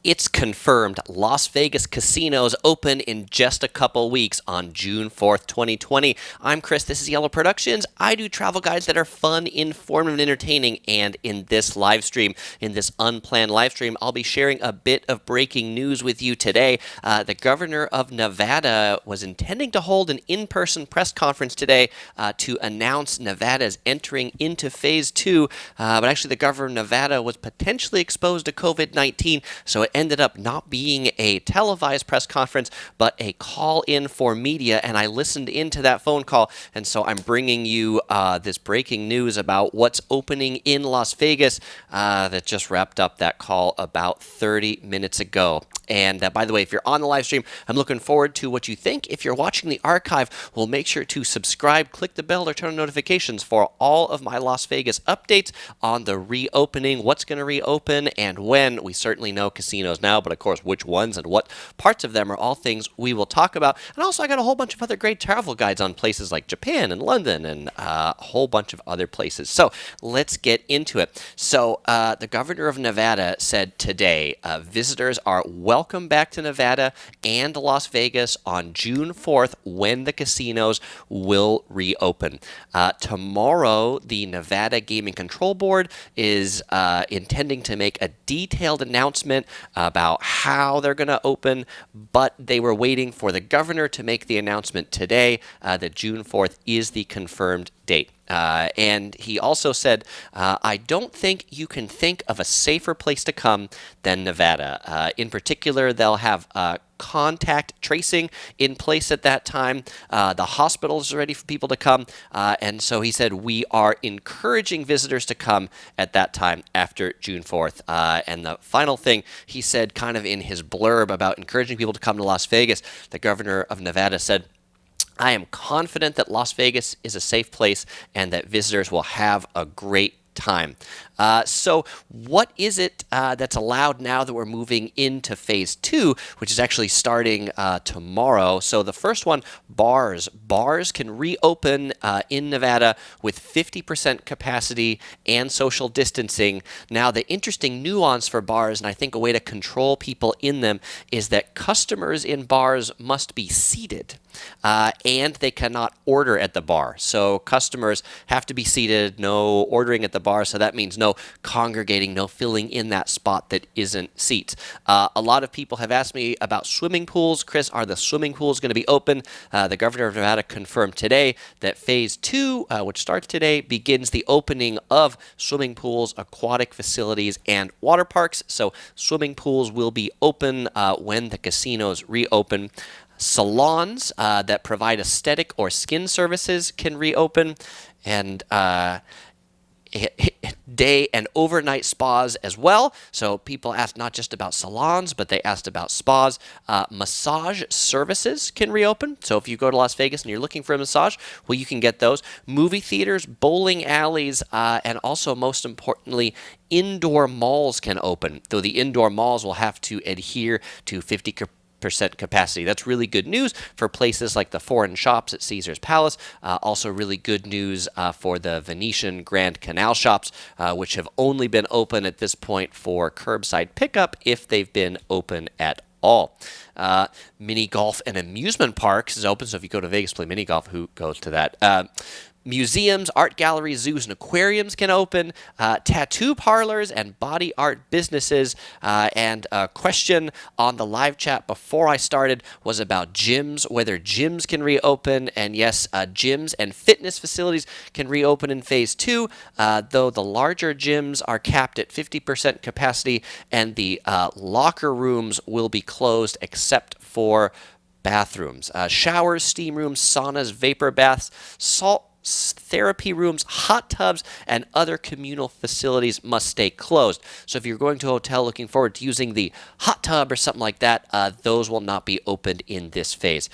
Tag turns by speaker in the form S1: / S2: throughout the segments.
S1: It's confirmed. Las Vegas casinos open in just a couple weeks on June 4th, 2020. I'm Chris. This is Yellow Productions. I do travel guides that are fun, informative, and entertaining. And in this live stream, in this unplanned live stream, I'll be sharing a bit of breaking news with you today. The governor of Nevada was intending to hold an in-person press conference today to announce Nevada's entering into phase 2. But actually, the governor of Nevada was potentially exposed to COVID-19, so it ended up not being a televised press conference, but a call-in for media, and I listened into that phone call, and so I'm bringing you this breaking news about what's opening in Las Vegas that just wrapped up that call about 30 minutes ago. And by the way, if you're on the live stream, I'm looking forward to what you think. If you're watching the archive, we'll make sure to subscribe, click the bell, or turn on notifications for all of my Las Vegas updates on the reopening, what's going to reopen, and when. We certainly know casinos now, but of course, which ones and what parts of them are all things we will talk about. And also, I got a whole bunch of other great travel guides on places like Japan and London and a whole bunch of other places. So let's get into it. So the governor of Nevada said today, visitors are welcome back to Nevada and Las Vegas on June 4th when the casinos will reopen. Tomorrow, the Nevada Gaming Control Board is intending to make a detailed announcement about how they're going to open, but they were waiting for the governor to make the announcement today that June 4th is the confirmed date. And he also said, I don't think you can think of a safer place to come than Nevada. In particular, they'll have contact tracing in place at that time. The hospitals are ready for people to come. And so he said, we are encouraging visitors to come at that time after June 4th. And the final thing he said kind of in his blurb about encouraging people to come to Las Vegas, the governor of Nevada said, I am confident that Las Vegas is a safe place and that visitors will have a great time. So what is it that's allowed now that we're moving into phase 2, which is actually starting tomorrow? So the first one, bars. Bars can reopen in Nevada with 50% capacity and social distancing. Now, the interesting nuance for bars, and I think a way to control people in them, is that customers in bars must be seated. And they cannot order at the bar. So customers have to be seated, no ordering at the bar, so that means no congregating, no filling in that spot that isn't seats. A lot of people have asked me about swimming pools. Chris, are the swimming pools going to be open? The governor of Nevada confirmed today that phase 2, which starts today, begins the opening of swimming pools, aquatic facilities, and water parks. So swimming pools will be open when the casinos reopen. Salons that provide aesthetic or skin services can reopen, and day and overnight spas as well. So people asked not just about salons, but they asked about spas. Massage services can reopen. So if you go to Las Vegas and you're looking for a massage, well, you can get those. Movie theaters, bowling alleys, and also, most importantly, indoor malls can open, though the indoor malls will have to adhere to 50% capacity. That's really good news for places like the Foreign Shops at Caesar's Palace. Also really good news for the Venetian Grand Canal Shops, which have only been open at this point for curbside pickup if they've been open at all. Mini golf and amusement parks is open, so if you go to Vegas to play mini golf, who goes to that? Museums, art galleries, zoos, and aquariums can open. Tattoo parlors and body art businesses. And a question on the live chat before I started was about gyms, whether gyms can reopen. And yes, gyms and fitness facilities can reopen in phase 2, though the larger gyms are capped at 50% capacity, and the locker rooms will be closed except for bathrooms. Showers, steam rooms, saunas, vapor baths, salt therapy rooms, hot tubs, and other communal facilities must stay closed. So if you're going to a hotel looking forward to using the hot tub or something like that, those will not be opened in this phase.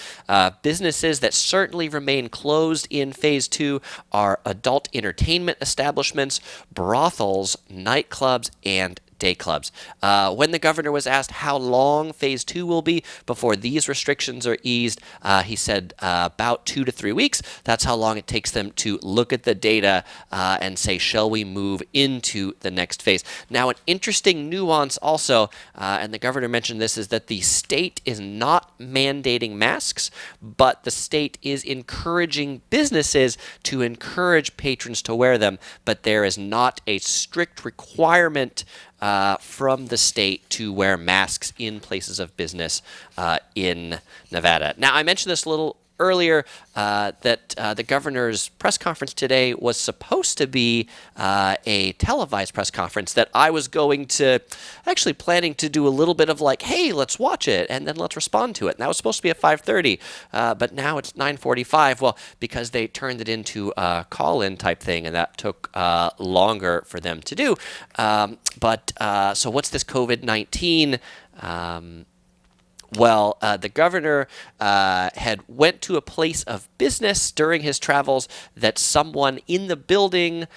S1: Businesses that certainly remain closed in phase 2 are adult entertainment establishments, brothels, nightclubs, and day clubs. When the governor was asked how long phase 2 will be before these restrictions are eased, he said about 2 to 3 weeks. That's how long it takes them to look at the data and say, shall we move into the next phase? Now, an interesting nuance also, and the governor mentioned this, is that the state is not mandating masks, but the state is encouraging businesses to encourage patrons to wear them, but there is not a strict requirement from the state to wear masks in places of business in Nevada. Now, I mentioned this a little earlier that the governor's press conference today was supposed to be a televised press conference that I was going to actually planning to do a little bit of like, hey, let's watch it and then let's respond to it. And that was supposed to be at 5:30, but now it's 9:45. Well, because they turned it into a call-in type thing, and that took longer for them to do. So what's this COVID-19? Well, the governor had went to a place of business during his travels that someone in the building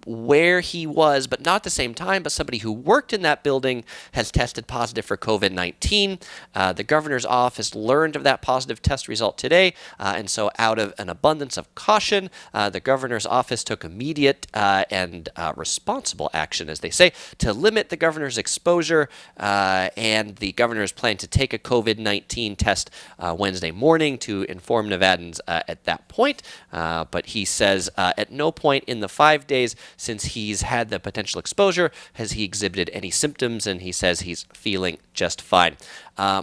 S1: where he was, but not at the same time, but somebody who worked in that building has tested positive for COVID-19. The governor's office learned of that positive test result today, and so out of an abundance of caution, the governor's office took immediate and responsible action, as they say, to limit the governor's exposure, and the governor's plan to take a COVID-19 test Wednesday morning to inform Nevadans at that point. But he says at no point in the 5 days since he's had the potential exposure has he exhibited any symptoms, and he says he's feeling just fine.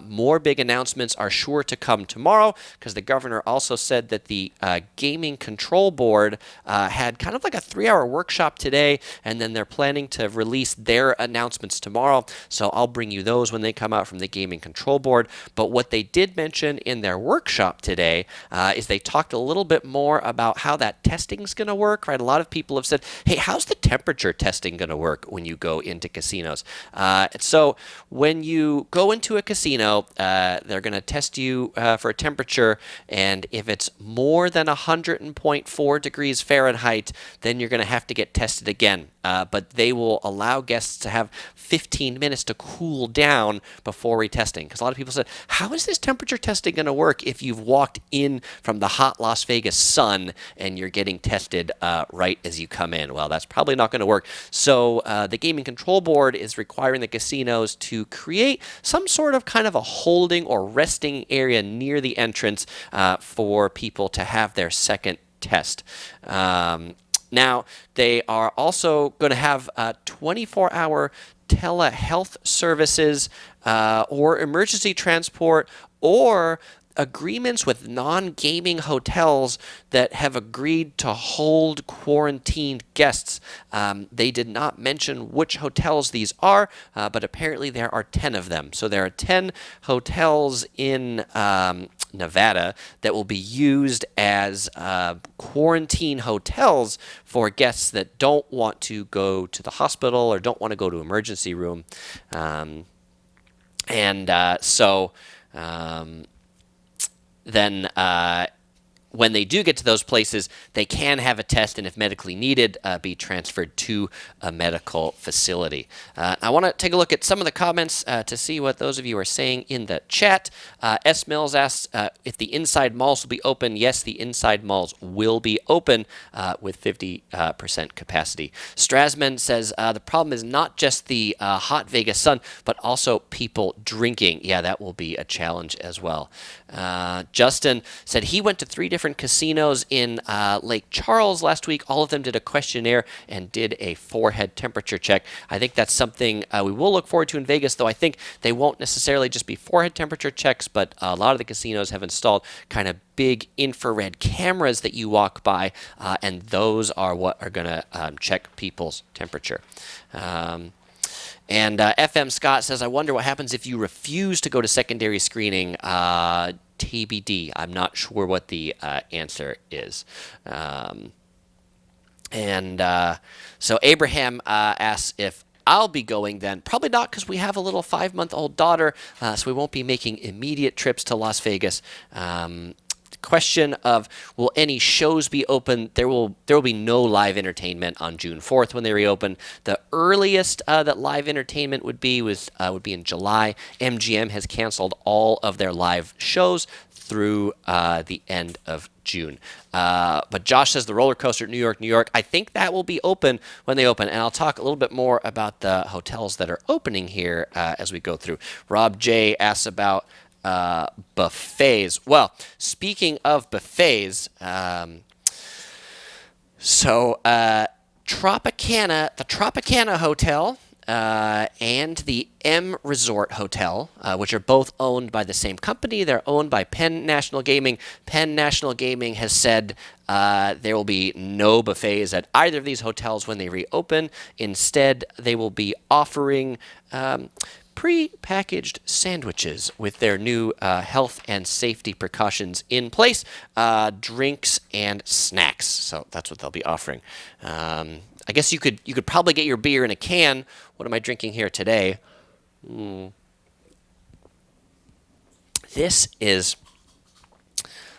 S1: More big announcements are sure to come tomorrow, because the governor also said that the Gaming Control Board had kind of like a 3-hour workshop today, and then they're planning to release their announcements tomorrow. So I'll bring you those when they come out from the Gaming Control Board. But what they did mention in their workshop today is they talked a little bit more about how that testing is going to work, right? A lot of people have said, hey, how's the temperature testing going to work when you go into casinos? So when you go into a casino, they're going to test you for a temperature, and if it's more than 100.4 degrees Fahrenheit, then you're going to have to get tested again. But they will allow guests to have 15 minutes to cool down before retesting. Because a lot of people said, how is this temperature testing going to work if you've walked in from the hot Las Vegas sun and you're getting tested right as you come in? Well, that's probably not going to work. So the Gaming Control Board is requiring the casinos to create some sort of kind of a holding or resting area near the entrance for people to have their second test. Now, they are also going to have 24-hour telehealth services or emergency transport or agreements with non-gaming hotels that have agreed to hold quarantined guests. They did not mention which hotels these are, but apparently there are 10 of them. So there are 10 hotels in Nevada that will be used as quarantine hotels for guests that don't want to go to the hospital or don't want to go to emergency room. Then when they do get to those places, they can have a test, and if medically needed, be transferred to a medical facility. I want to take a look at some of the comments to see what those of you are saying in the chat. S. Mills asks if the inside malls will be open. Yes, the inside malls will be open with 50% capacity. Strasman says the problem is not just the hot Vegas sun, but also people drinking. Yeah, that will be a challenge as well. Justin said he went to 3 different casinos in Lake Charles last week. All of them did a questionnaire and did a forehead temperature check. I think that's something we will look forward to in Vegas, though I think they won't necessarily just be forehead temperature checks, but a lot of the casinos have installed kind of big infrared cameras that you walk by, and those are what are going to check people's temperature. And FM Scott says, I wonder what happens if you refuse to go to secondary screening. TBD. I'm not sure what the answer is. So Abraham asks if I'll be going then. Probably not, because we have a little 5-month-old daughter, so we won't be making immediate trips to Las Vegas. question of will any shows be open? There will be no live entertainment on June 4th when they reopen. The earliest that live entertainment would be in July. MGM has canceled all of their live shows through the end of June. But Josh says the roller coaster at New York. I think that will be open when they open, and I'll talk a little bit more about the hotels that are opening here as we go through. Rob J asks about buffets. Well, speaking of buffets, Tropicana, the Tropicana Hotel and the M Resort Hotel, which are both owned by the same company. They're owned by Penn National Gaming. Penn National Gaming has said there will be no buffets at either of these hotels when they reopen. Instead, they will be offering pre-packaged sandwiches with their new health and safety precautions in place, drinks and snacks. So that's what they'll be offering. I guess you could probably get your beer in a can. What am I drinking here today? This is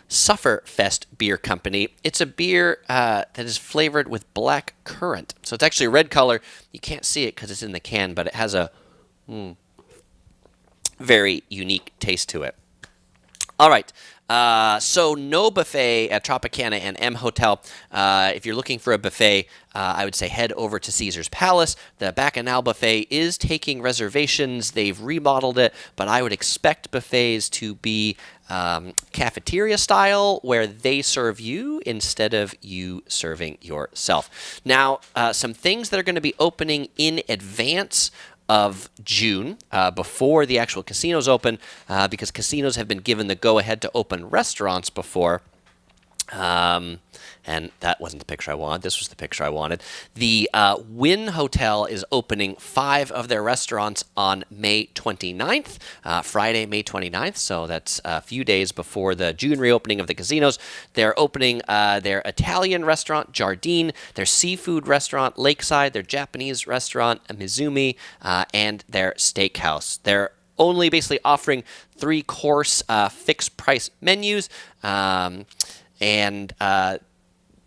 S1: Sufferfest Beer Company. It's a beer that is flavored with black currant. So it's actually a red color. You can't see it because it's in the can, but it has a very unique taste to it. All right. So no buffet at Tropicana and M Hotel. If you're looking for a buffet, I would say head over to Caesar's Palace. The Bacchanal Buffet is taking reservations. They've remodeled it, but I would expect buffets to be cafeteria style, where they serve you instead of you serving yourself. Now, some things that are going to be opening in advance of June, before the actual casinos open, because casinos have been given the go-ahead to open restaurants before. And that wasn't the picture I wanted. This was the picture I wanted. The Wynn Hotel is opening 5 of their restaurants on May 29th, Friday, May 29th. So that's a few days before the June reopening of the casinos. They're opening their Italian restaurant, Jardine, their seafood restaurant, Lakeside, their Japanese restaurant, Mizumi, and their steakhouse. They're only basically offering 3-course fixed-price menus.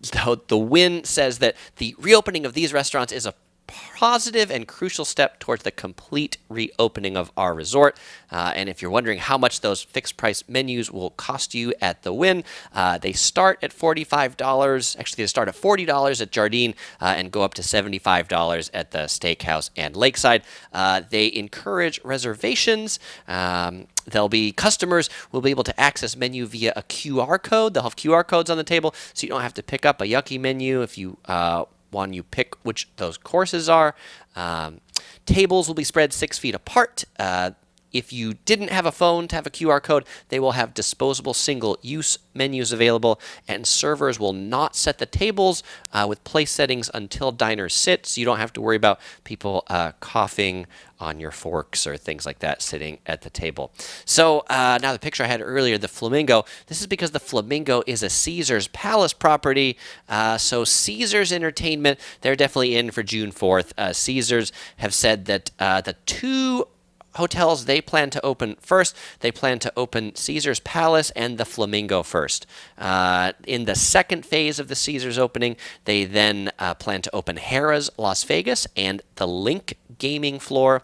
S1: The Wynn says that the reopening of these restaurants is a positive and crucial step towards the complete reopening of our resort. And if you're wondering how much those fixed price menus will cost you at the Wynn, they start at $45. Actually, they start at $40 at Jardine and go up to $75 at the Steakhouse and Lakeside. They encourage reservations. Customers will be able to access menu via a QR code. They'll have QR codes on the table, so you don't have to pick up a yucky menu if you you pick which those courses are. Tables will be spread 6 feet apart. If you didn't have a phone to have a QR code, they will have disposable single-use menus available, and servers will not set the tables with place settings until diners sit, so you don't have to worry about people coughing on your forks or things like that sitting at the table. So now the picture I had earlier, the Flamingo, this is because the Flamingo is a Caesar's Palace property. So Caesar's Entertainment, they're definitely in for June 4th. Caesar's have said that the 2 hotels they plan to open first, they plan to open Caesar's Palace and the Flamingo first. In the second phase of the Caesar's opening, they then plan to open Harrah's Las Vegas and the Link gaming floor.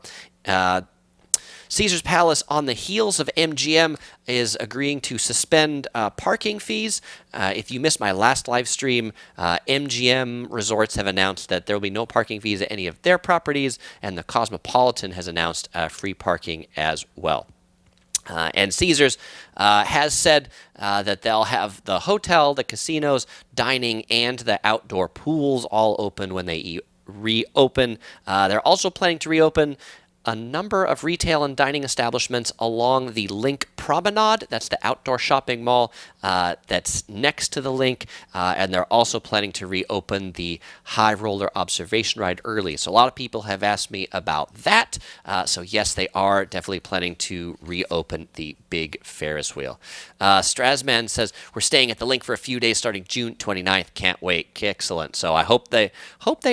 S1: Caesar's Palace, on the heels of MGM, is agreeing to suspend parking fees. If you missed my last live stream, MGM Resorts have announced that there will be no parking fees at any of their properties, and the Cosmopolitan has announced free parking as well. And Caesars has said that they'll have the hotel, the casinos, dining, and the outdoor pools all open when they reopen. They're also planning to reopen a number of retail and dining establishments along the Link Promenade. That's the outdoor shopping mall that's next to the Link. And they're also planning to reopen the High Roller Observation Ride early. So a lot of people have asked me about that. So yes, they are definitely planning to reopen the big Ferris wheel. Strasman says, we're staying at the Link for a few days starting June 29th. Can't wait. Excellent. So I hope they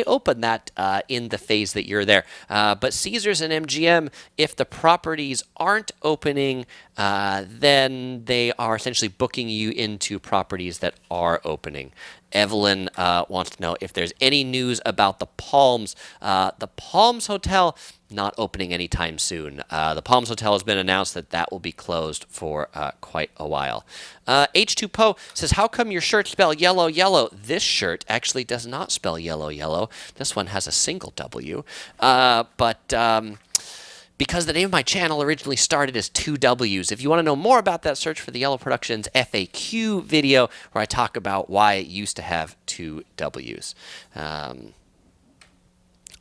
S1: open that in the phase that you're there. But Caesars and MGM, if the properties aren't opening then they are essentially booking you into properties that are opening. Evelyn wants to know if there's any news about the Palms. The Palms Hotel not opening anytime soon. The Palms Hotel has been announced that will be closed for quite a while. H2Po says, how come your shirts spell yellow, yellow? This shirt actually does not spell yellow, yellow. This one has a single W. Because the name of my channel originally started as two W's. If you want to know more about that, search for the Yellow Productions FAQ video where I talk about why it used to have two W's. All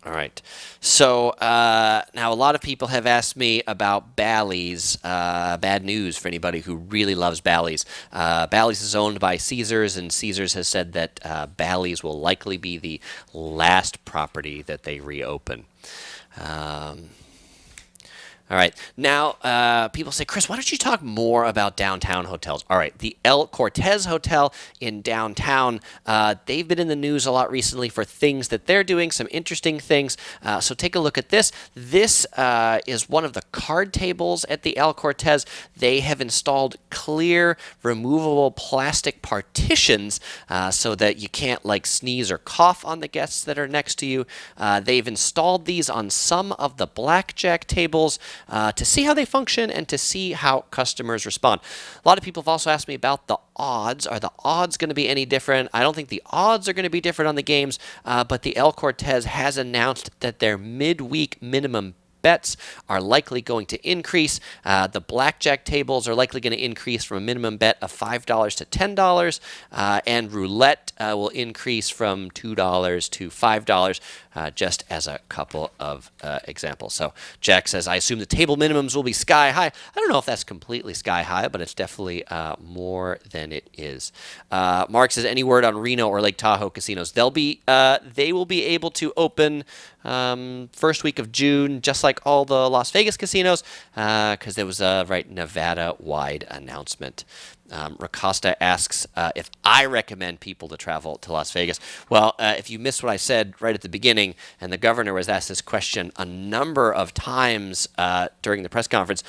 S1: right. So now a lot of people have asked me about Bally's. Bad news for anybody who really loves Bally's. Bally's is owned by Caesars, and Caesars has said that Bally's will likely be the last property that they reopen. All right. Now, people say, Chris, why don't you talk more about downtown hotels? All right. The El Cortez Hotel in downtown, they've been in the news a lot recently for things that they're doing, some interesting things. So take a look at this. This is one of the card tables at the El Cortez. They have installed clear, removable plastic partitions so that you can't like sneeze or cough on the guests that are next to you. They've installed these on some of the blackjack tables to see how they function and to see how customers respond. A lot of people have also asked me about the odds. Are the odds going to be any different? I don't think the odds are going to be different on the games, but the El Cortez has announced that their midweek minimum bets are likely going to increase. The blackjack tables are likely going to increase from a minimum bet of $5 to $10, and roulette will increase from $2 to $5, just as a couple of examples. So Jack says, I assume the table minimums will be sky high. I don't know if that's completely sky high, but it's definitely more than it is. Mark says, any word on Reno or Lake Tahoe casinos? They will be able to open first week of June, just like all the Las Vegas casinos, because there was a Nevada-wide announcement. Racosta asks if I recommend people to travel to Las Vegas. Well, if you missed what I said right at the beginning, and the governor was asked this question a number of times during the press conference,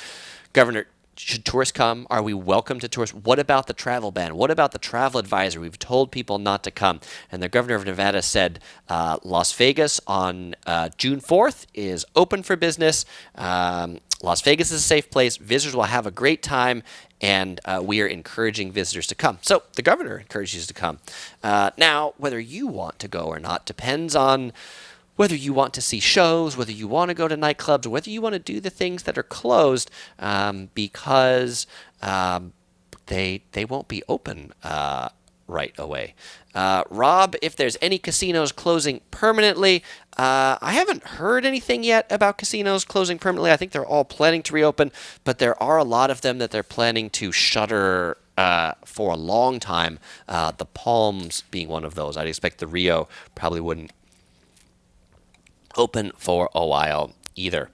S1: Governor, should tourists come? Are we welcome to tourists? What about the travel ban? What about the travel advisory? We've told people not to come. And the governor of Nevada said Las Vegas on June 4th is open for business. Las Vegas is a safe place. Visitors will have a great time, and we are encouraging visitors to come. So the governor encourages you to come. Now, whether you want to go or not depends on whether you want to see shows, whether you want to go to nightclubs, or whether you want to do the things that are closed, because they won't be open right away. Rob, if there's any casinos closing permanently, I haven't heard anything yet about casinos closing permanently. I think they're all planning to reopen, but there are a lot of them that they're planning to shutter for a long time. The Palms being one of those. I'd expect the Rio probably wouldn't open for a while either.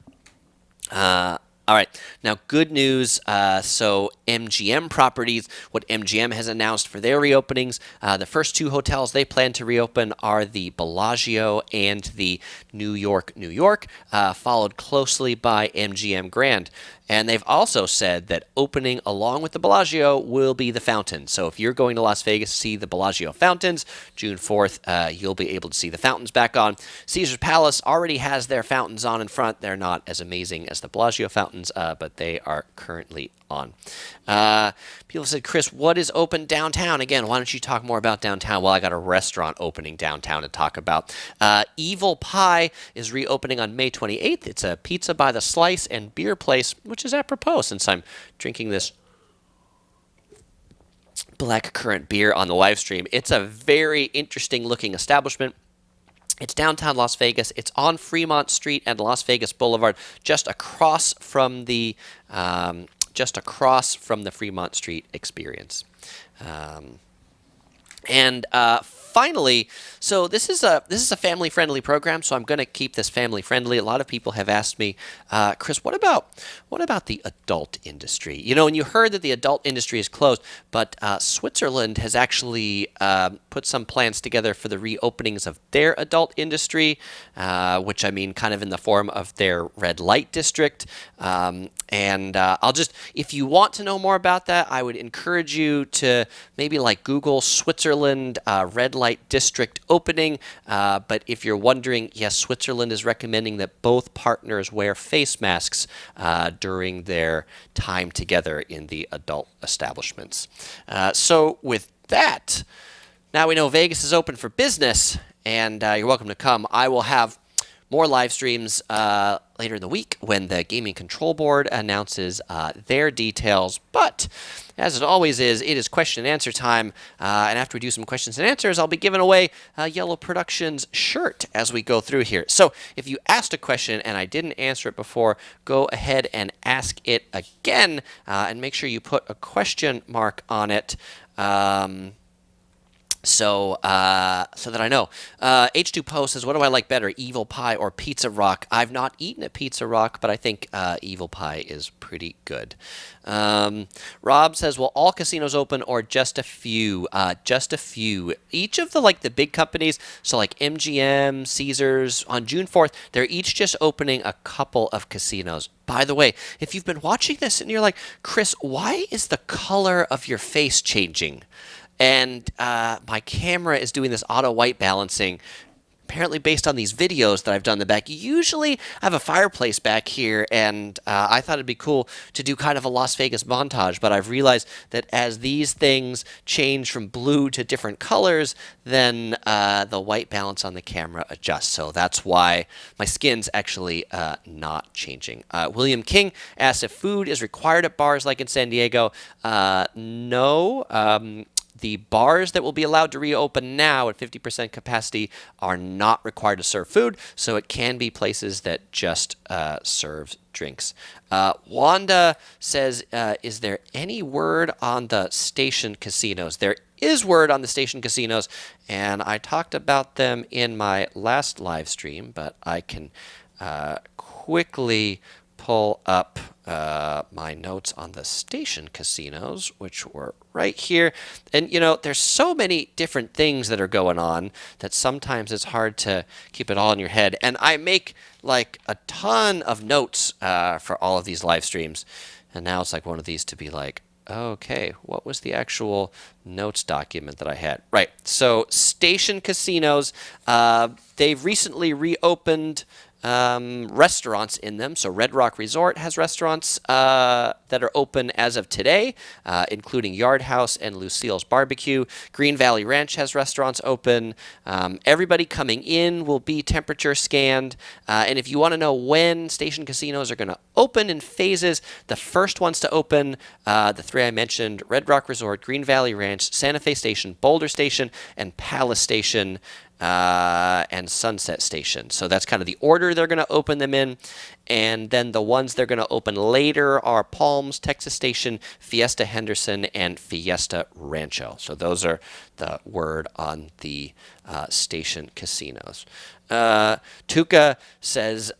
S1: All right. Now, good news. So MGM Properties, what MGM has announced for their reopenings, the first two hotels they plan to reopen are the Bellagio and the New York, followed closely by MGM Grand. And they've also said that opening along with the Bellagio will be the fountains. So if you're going to Las Vegas to see the Bellagio fountains, June 4th, you'll be able to see the fountains back on. Caesar's Palace already has their fountains on in front. They're not as amazing as the Bellagio fountains, but they are currently on. People said, Chris, what is open downtown? Again, why don't you talk more about downtown? Well, I got a restaurant opening downtown to talk about. Evil Pie is reopening on May 28th. It's a pizza by the slice and beer place, which is apropos since I'm drinking this black currant beer on the live stream. It's a very interesting looking establishment. It's downtown Las Vegas. It's on Fremont Street and Las Vegas Boulevard, just across from the Fremont Street experience. finally, so this is a family friendly program, so I'm going to keep this family friendly. A lot of people have asked me, Chris, what about the adult industry? And you heard that the adult industry is closed, but Switzerland has actually put some plans together for the reopenings of their adult industry, which I mean, kind of in the form of their red light district. And if you want to know more about that, I would encourage you to maybe like Google Switzerland red light district opening. But if you're wondering, yes, Switzerland is recommending that both partners wear face masks during their time together in the adult establishments. So with that, now we know Vegas is open for business, and you're welcome to come. I will have more live streams later in the week when the Gaming Control Board announces their details. But as it always is, it is question and answer time. And after we do some questions and answers, I'll be giving away a Yellow Productions shirt as we go through here. So if you asked a question and I didn't answer it before, go ahead and ask it again, and make sure you put a question mark on it. So that I know. H2 Post says, what do I like better, Evil Pie or Pizza Rock? I've not eaten at Pizza Rock, but I think Evil Pie is pretty good. Rob says, will all casinos open or just a few? Just a few. Each of the big companies, so like MGM, Caesars, on June 4th, they're each just opening a couple of casinos. By the way, if you've been watching this and you're like, Chris, why is the color of your face changing? And my camera is doing this auto white balancing, apparently based on these videos that I've done in the back. Usually I have a fireplace back here, and I thought it'd be cool to do kind of a Las Vegas montage, but I've realized that as these things change from blue to different colors, then the white balance on the camera adjusts. So that's why my skin's actually not changing. William King asks if food is required at bars like in San Diego. No. The bars that will be allowed to reopen now at 50% capacity are not required to serve food, so it can be places that just serve drinks. Wanda says, is there any word on the station casinos? There is word on the station casinos, and I talked about them in my last live stream, but I can quickly pull up my notes on the station casinos, which were right here. And, there's so many different things that are going on that sometimes it's hard to keep it all in your head. And I make like a ton of notes for all of these live streams. And now it's like one of these to be like, okay, what was the actual notes document that I had? Right. So station casinos, they've recently reopened restaurants in them. So Red Rock Resort has restaurants that are open as of today, including Yard House and Lucille's Barbecue. Green Valley Ranch has restaurants open. Everybody coming in will be temperature scanned. And if you want to know when station casinos are going to open in phases, the first ones to open, the three I mentioned, Red Rock Resort, Green Valley Ranch, Santa Fe Station, Boulder Station, and Palace Station, and Sunset Station. So that's kind of the order they're going to open them in. And then the ones they're going to open later are Palms, Texas Station, Fiesta Henderson, and Fiesta Rancho. So those are the word on the station casinos. Tuca says,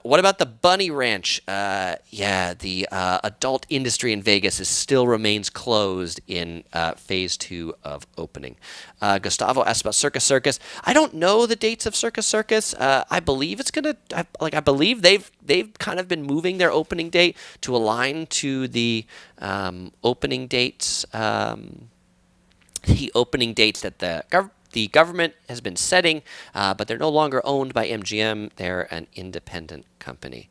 S1: what about the Bunny Ranch? The adult industry in Vegas still remains closed in phase 2 of opening. Gustavo asked about Circus Circus. I don't know the dates of Circus Circus. I believe it's gonna. I believe they've kind of been moving their opening date to align to the opening dates. The opening dates that the government has been setting, but they're no longer owned by MGM. They're an independent company.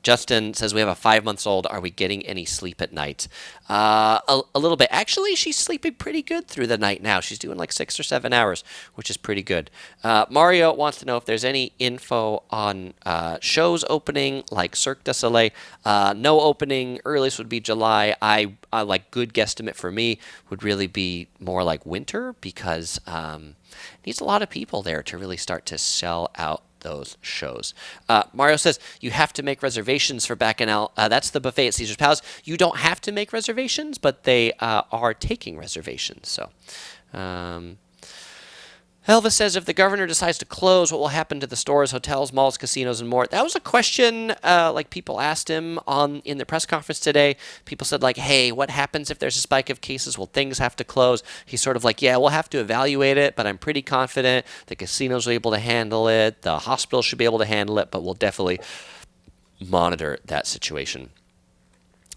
S1: Justin says, we have a 5-month-old. Are we getting any sleep at night? A little bit. Actually, she's sleeping pretty good through the night now. She's doing like 6 or 7 hours, which is pretty good. Mario wants to know if there's any info on shows opening, like Cirque du Soleil. No opening. Earliest would be July. I like good guesstimate for me would really be more like winter, because it needs a lot of people there to really start to sell out those shows. Mario says, you have to make reservations for Bacchanal. That's the buffet at Caesar's Palace. You don't have to make reservations, but they are taking reservations. So, Elvis says, if the governor decides to close, what will happen to the stores, hotels, malls, casinos, and more? That was a question like people asked him in the press conference today. People said, like, hey, what happens if there's a spike of cases? Will things have to close? He's sort of like, yeah, we'll have to evaluate it, but I'm pretty confident the casinos will be able to handle it. The hospitals should be able to handle it, but we'll definitely monitor that situation.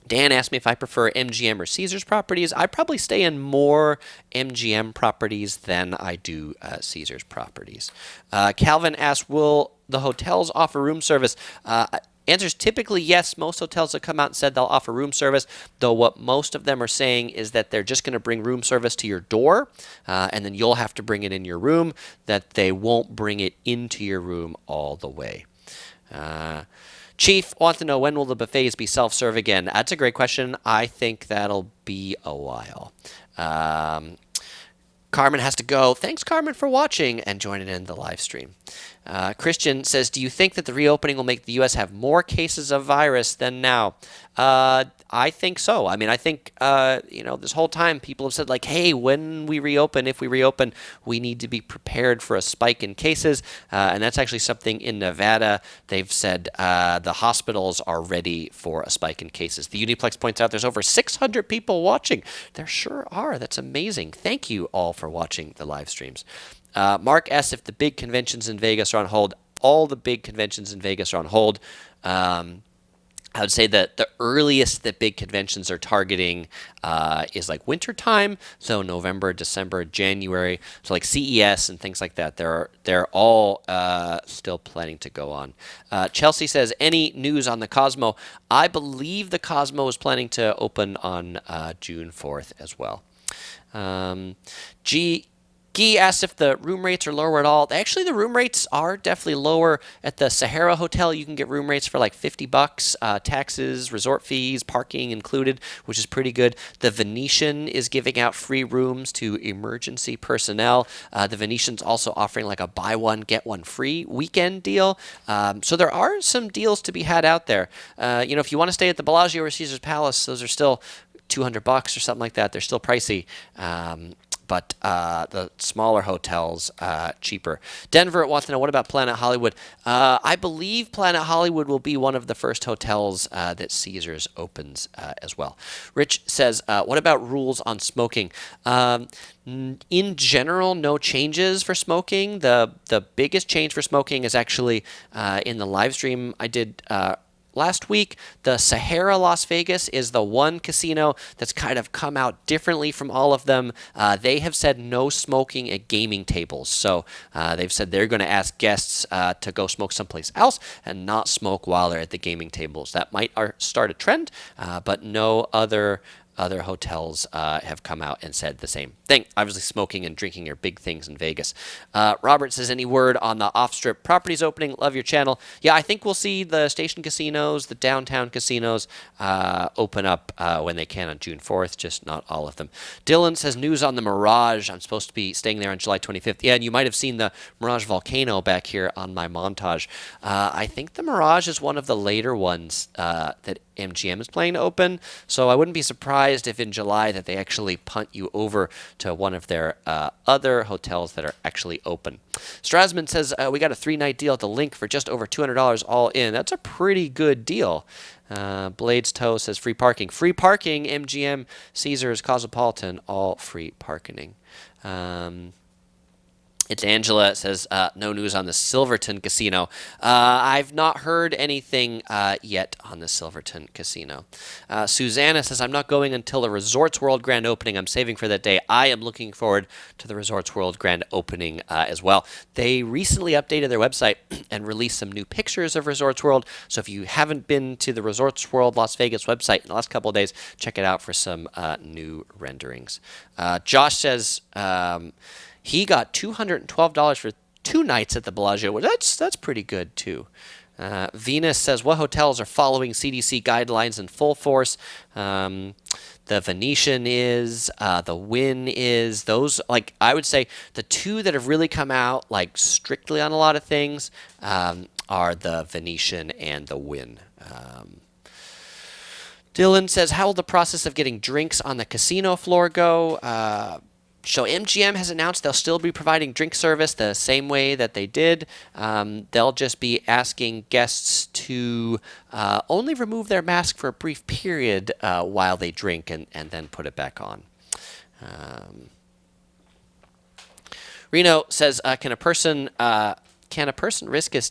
S1: Dan asked me if I prefer MGM or Caesars properties. I probably stay in more MGM properties than I do Caesars properties. Calvin asked, will the hotels offer room service? Answer is typically yes. Most hotels have come out and said they'll offer room service, though what most of them are saying is that they're just going to bring room service to your door, and then you'll have to bring it in your room, that they won't bring it into your room all the way. Chief wants to know, when will the buffets be self-serve again? That's a great question. I think that'll be a while. Carmen has to go. Thanks, Carmen, for watching and joining in the live stream. Christian says, do you think that the reopening will make the U.S. have more cases of virus than now? I think so. I mean, I think, this whole time people have said, like, hey, when we reopen, if we reopen, we need to be prepared for a spike in cases. And that's actually something in Nevada. They've said the hospitals are ready for a spike in cases. The Uniplex points out there's over 600 people watching. There sure are. That's amazing. Thank you all for watching the live streams. Mark asks if the big conventions in Vegas are on hold. All the big conventions in Vegas are on hold. I would say that the earliest that big conventions are targeting is like winter time, so November, December, January. So like CES and things like that. They're all still planning to go on. Chelsea says, any news on the Cosmo? I believe the Cosmo is planning to open on June 4th as well. Guy asks if the room rates are lower at all. Actually, the room rates are definitely lower. At the Sahara Hotel, you can get room rates for like $50, taxes, resort fees, parking included, which is pretty good. The Venetian is giving out free rooms to emergency personnel. The Venetian's also offering like a buy one, get one free weekend deal. So there are some deals to be had out there. If you want to stay at the Bellagio or Caesar's Palace, those are still $200 or something like that. They're still pricey. But the smaller hotels, cheaper. Denver wants to know, what about Planet Hollywood? I believe Planet Hollywood will be one of the first hotels that Caesars opens as well. Rich says, what about rules on smoking? In general, no changes for smoking. The biggest change for smoking is actually in the live stream I did last week. The Sahara Las Vegas is the one casino that's kind of come out differently from all of them. They have said no smoking at gaming tables. So they've said they're going to ask guests to go smoke someplace else and not smoke while they're at the gaming tables. That might start a trend, but no other hotels have come out and said the same thing. Obviously, smoking and drinking are big things in Vegas. Robert says, any word on the off-strip properties opening? Love your channel. Yeah, I think we'll see the station casinos, the downtown casinos open up when they can on June 4th, just not all of them. Dylan says, news on the Mirage. I'm supposed to be staying there on July 25th. Yeah, and you might have seen the Mirage volcano back here on my montage. I think the Mirage is one of the later ones that MGM is planning to open, so I wouldn't be surprised if in July that they actually punt you over to one of their other hotels that are actually open. Strasman says, we got a 3-night deal at the Link for just over $200 all in. That's a pretty good deal. Blades Toe says, free parking. Free parking, MGM, Caesars, Cosmopolitan, all free parking. It's Angela says, no news on the Silverton Casino. I've not heard anything yet on the Silverton Casino. Susanna says, I'm not going until the Resorts World grand opening. I'm saving for that day. I am looking forward to the Resorts World grand opening as well. They recently updated their website and released some new pictures of Resorts World. So if you haven't been to the Resorts World Las Vegas website in the last couple of days, check it out for some new renderings. Josh says, he got $212 for 2 nights at the Bellagio. Well, that's pretty good, too. Venus says, what hotels are following CDC guidelines in full force? The Venetian is, the Wynn is. Those, like, I would say the 2 that have really come out, like, strictly on a lot of things are the Venetian and the Wynn. Dylan says, how will the process of getting drinks on the casino floor go? So MGM has announced they'll still be providing drink service the same way that they did. They'll just be asking guests to only remove their mask for a brief period while they drink and then put it back on. Reno says, can a person risk his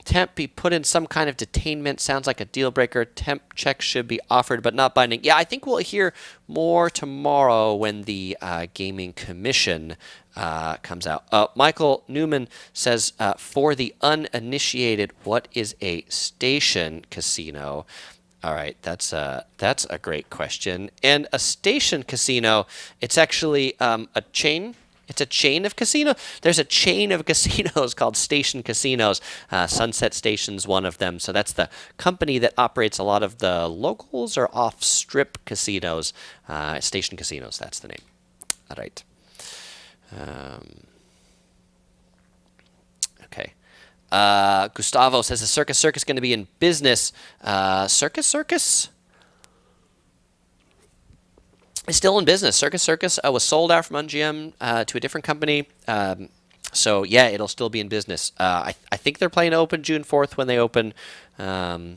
S1: temp be put in some kind of detainment? Sounds like a deal breaker. Temp checks should be offered, but not binding. Yeah, I think we'll hear more tomorrow when the Gaming Commission comes out. Michael Newman says, for the uninitiated, what is a station casino? All right, that's a great question. And a station casino, it's actually a chain. It's a chain of casinos. There's a chain of casinos called Station Casinos. Sunset Station's one of them. So that's the company that operates a lot of the locals or off-strip casinos. Station Casinos, that's the name. All right. Okay. Gustavo says the Circus is going to be in business. Circus? Is still in business. Circus was sold out from MGM to a different company. So yeah, it'll still be in business. I think they're planning to open June 4th when they open. But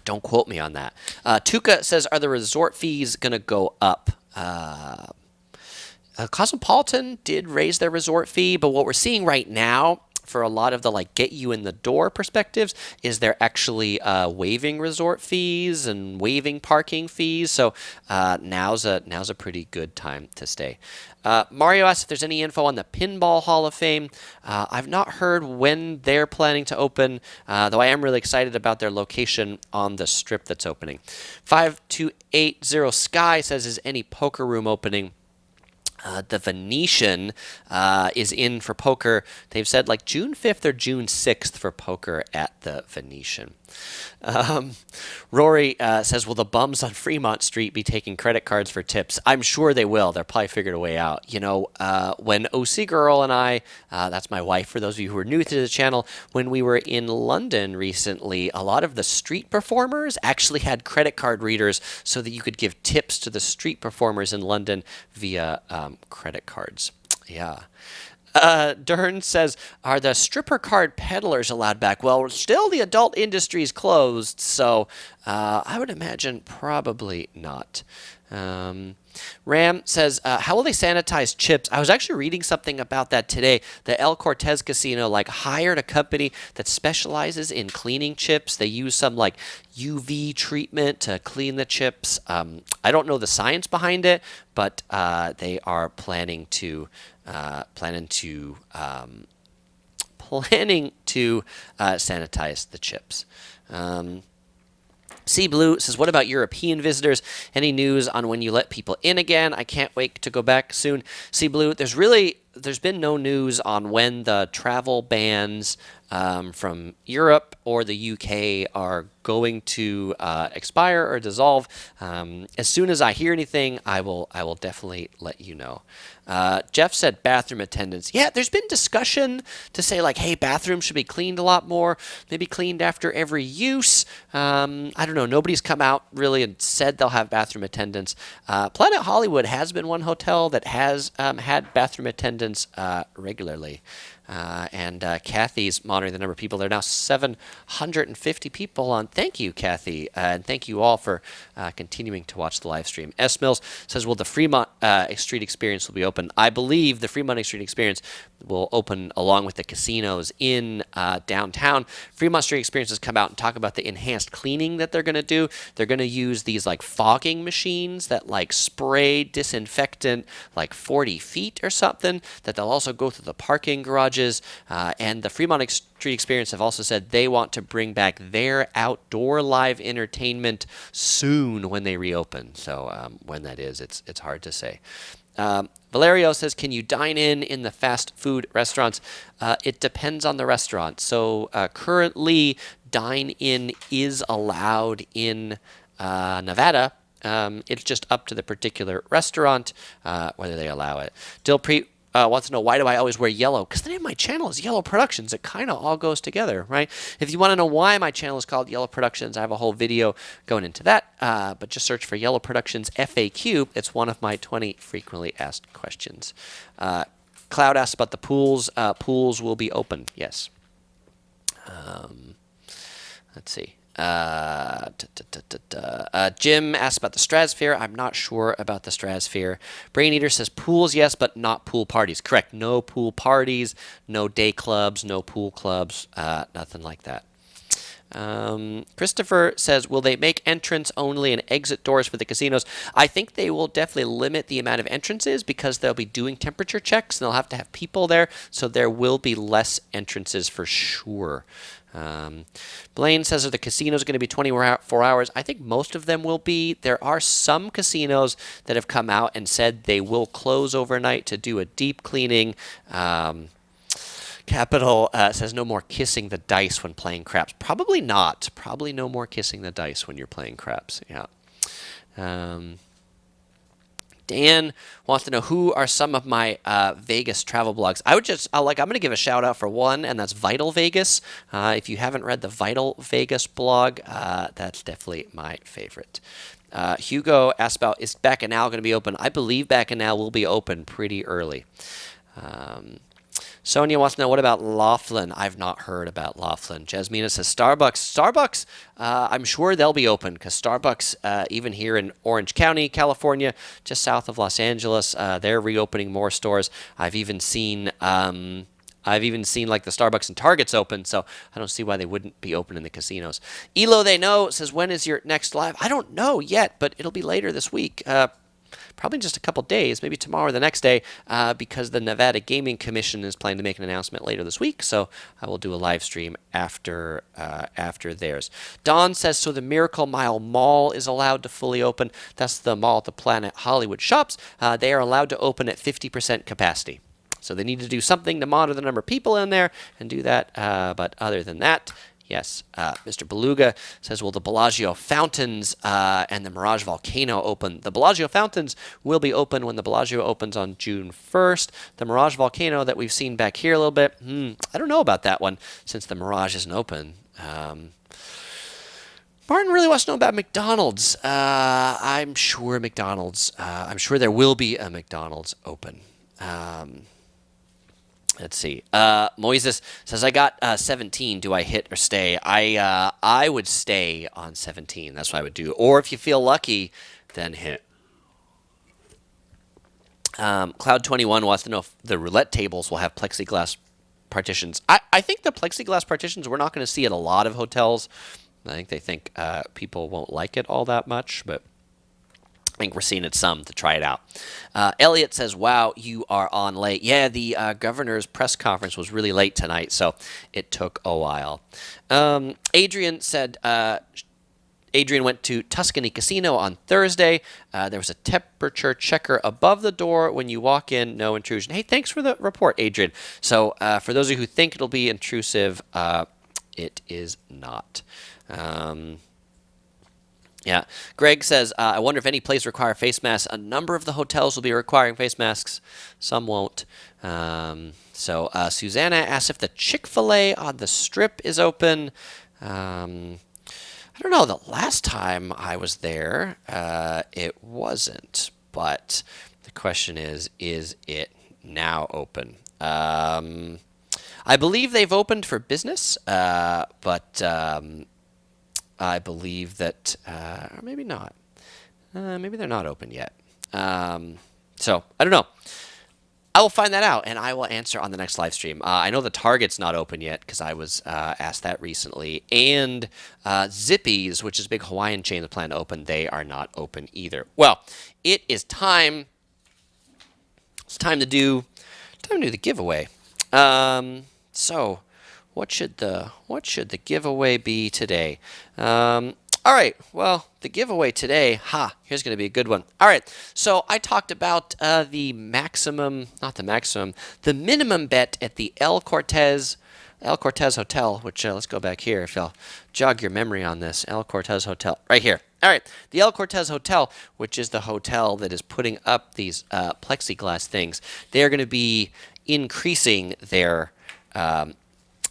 S1: don't quote me on that. Tuca says, are the resort fees going to go up? Cosmopolitan did raise their resort fee, but what we're seeing right now for a lot of the get you in the door perspectives is they're actually waiving resort fees and waiving parking fees. So now's a pretty good time to stay. Mario asks if there's any info on the Pinball Hall of Fame. I've not heard when they're planning to open, though I am really excited about their location on the strip that's opening. 5280 Sky says, is any poker room opening? The Venetian is in for poker. They've said June 5th or June 6th for poker at the Venetian. Rory says, will the bums on Fremont Street be taking credit cards for tips? I'm sure they will. They're probably figured a way out. When OC Girl and I, that's my wife for those of you who are new to the channel, when we were in London recently, a lot of the street performers actually had credit card readers so that you could give tips to the street performers in London via credit cards. Yeah. Dern says, are the stripper card peddlers allowed back? Well, still the adult industry is closed, so I would imagine probably not. Ram says, how will they sanitize chips? I was actually reading something about that today. The El Cortez Casino hired a company that specializes in cleaning chips. They use some UV treatment to clean the chips. I don't know the science behind it, but they are planning to sanitize the chips. Sea Blue says, what about European visitors? Any news on when you let people in again? I can't wait to go back soon. Sea Blue, there's been no news on when the travel bans from Europe or the UK are going to expire or dissolve. As soon as I hear anything, I will definitely let you know. Jeff said bathroom attendants. Yeah, there's been discussion to say hey, bathrooms should be cleaned a lot more, maybe cleaned after every use. I don't know. Nobody's come out really and said they'll have bathroom attendants. Planet Hollywood has been one hotel that has had bathroom attendants regularly. And Kathy's monitoring the number of people. There are now 750 people on. Thank you, Kathy. And thank you all for continuing to watch the live stream. S. Mills says, well, the Fremont Street Experience will be open. I believe the Fremont Street Experience will open along with the casinos in downtown. Fremont Street Experience has come out and talk about the enhanced cleaning that they're going to do. They're going to use these fogging machines that spray disinfectant 40 feet or something, that they'll also go through the parking garages. And the Fremont Street Experience have also said they want to bring back their outdoor live entertainment soon when they reopen. So when that is, it's hard to say. Valerio says, can you dine in the fast food restaurants? It depends on the restaurant. So currently, dine-in is allowed in Nevada. It's just up to the particular restaurant whether they allow it. wants to know, why do I always wear yellow? Because the name of my channel is Yellow Productions. It kind of all goes together, right? If you want to know why my channel is called Yellow Productions, I have a whole video going into that. But just search for Yellow Productions FAQ. It's one of my 20 frequently asked questions. Cloud asked about the pools. Pools will be open, yes. Let's see. Jim asked about the Stratosphere. I'm not sure about the Stratosphere. Brain Eater says pools, yes, but not pool parties. Correct. No pool parties, no day clubs, no pool clubs, nothing like that. Christopher says, will they make entrance only and exit doors for the casinos? I think they will definitely limit the amount of entrances because they'll be doing temperature checks and they'll have to have people there, so there will be less entrances for sure. Blaine says, are the casinos going to be 24 hours? I think most of them will be. There are some casinos that have come out and said they will close overnight to do a deep cleaning. Capital says no more kissing the dice when playing craps. Probably not. Probably no more kissing the dice when you're playing craps. Yeah. Dan wants to know, who are some of my Vegas travel blogs. I'm going to give a shout out for one, and that's Vital Vegas. If you haven't read the Vital Vegas blog, that's definitely my favorite. Hugo asked about, is Bacchanal going to be open? I believe Bacchanal will be open pretty early. Sonia wants to know, what about Laughlin? I've not heard about Laughlin. Jasmina says Starbucks. Starbucks, I'm sure they'll be open because Starbucks, even here in Orange County, California, just south of Los Angeles, they're reopening more stores. I've even seen like the Starbucks and Targets open, so I don't see why they wouldn't be open in the casinos. Elo They Know says, when is your next live? I don't know yet, but it'll be later this week. Probably in just a couple days, maybe tomorrow or the next day, because the Nevada Gaming Commission is planning to make an announcement later this week, so I will do a live stream after theirs. Don says, so the Miracle Mile Mall is allowed to fully open. That's the mall at the Planet Hollywood Shops. They are allowed to open at 50% capacity. So they need to do something to monitor the number of people in there and do that, but other than that, yes. Mr. Beluga says, will the Bellagio Fountains and the Mirage Volcano open? The Bellagio Fountains will be open when the Bellagio opens on June 1st. The Mirage Volcano that we've seen back here a little bit, I don't know about that one since the Mirage isn't open. Martin really wants to know about McDonald's. I'm sure there will be a McDonald's open. Let's see. Moises says, I got 17. Do I hit or stay? I would stay on 17. That's what I would do. Or if you feel lucky, then hit. Cloud21 wants to know if the roulette tables will have plexiglass partitions. I think the plexiglass partitions we're not going to see at a lot of hotels. I think they think people won't like it all that much, but I think we're seeing it some to try it out. Elliot says, wow, you are on late. Yeah, the governor's press conference was really late tonight, so it took a while. Adrian said, Adrian went to Tuscany Casino on Thursday. There was a temperature checker above the door when you walk in. No intrusion. Hey, thanks for the report, Adrian. So for those of you who think it'll be intrusive, it is not. Yeah. Greg says, I wonder if any place require face masks. A number of the hotels will be requiring face masks. Some won't. Susanna asks if the Chick-fil-A on the Strip is open. I don't know. The last time I was there, it wasn't. But the question is it now open? I believe they've opened for business, but I believe that, or maybe not. Maybe they're not open yet. So, I don't know. I will find that out, and I will answer on the next live stream. I know the Target's not open yet, because I was asked that recently. And Zippy's, which is a big Hawaiian chain that plan to open, they are not open either. Well, it is time. It's time to do the giveaway. So, what should the giveaway be today? All right, well, the giveaway today, here's going to be a good one. All right, so I talked about the minimum bet at the El Cortez El Cortez Hotel, which let's go back here if I'll jog your memory on this. El Cortez Hotel, right here. All right, the El Cortez Hotel, which is the hotel that is putting up these plexiglass things, they're going to be increasing their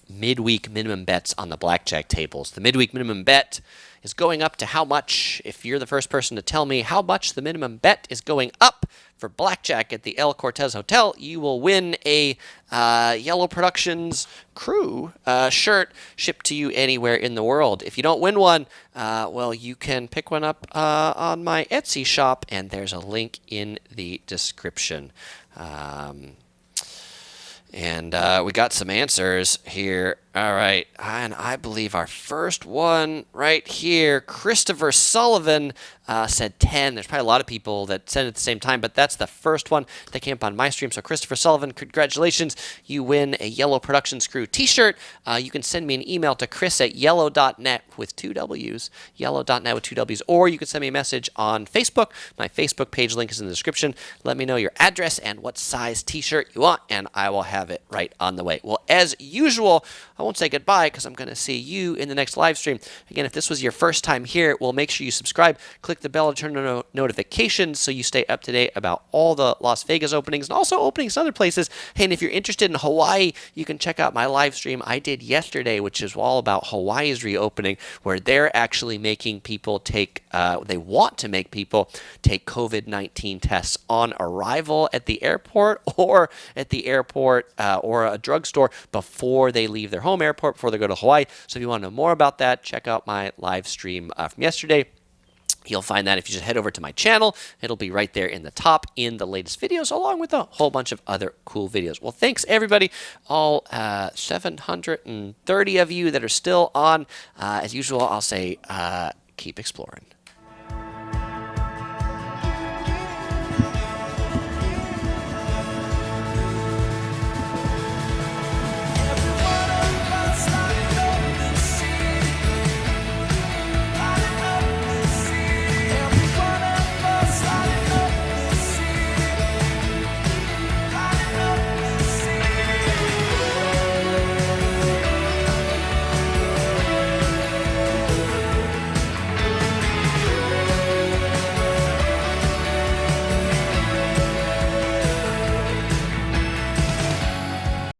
S1: midweek minimum bets on the blackjack tables. The midweek minimum bet is going up to how much? If you're the first person to tell me how much the minimum bet is going up for blackjack at the El Cortez Hotel, you will win a Yellow Productions crew shirt shipped to you anywhere in the world. If you don't win one, well, you can pick one up on my Etsy shop, and there's a link in the description. And we got some answers here. All right. And I believe our first one right here, Christopher Sullivan said 10. There's probably a lot of people that said it at the same time, but that's the first one that came up on my stream. So Christopher Sullivan, congratulations. You win a Yellow Productions Crew t-shirt. You can send me an email to chris@yellow.net with 2 W's, yellow.net with 2 W's, or you can send me a message on Facebook. My Facebook page link is in the description. Let me know your address and what size t-shirt you want, and I will have it right on the way. Well, as usual, I won't say goodbye because I'm going to see you in the next live stream. Again, if this was your first time here, well, make sure you subscribe, click the bell to turn on notifications so you stay up to date about all the Las Vegas openings and also openings in other places. Hey, and if you're interested in Hawaii, you can check out my live stream I did yesterday, which is all about Hawaii's reopening, where they're actually making people take, they want to make people take COVID-19 tests on arrival at the airport or at the airport or a drugstore before they leave their home airport, before they go to Hawaii. So if you want to know more about that, check out my live stream from yesterday. You'll find that if you just head over to my channel. It'll be right there in the top in the latest videos, along with a whole bunch of other cool videos. Well, thanks, everybody. All 730 of you that are still on. As usual, I'll say keep exploring.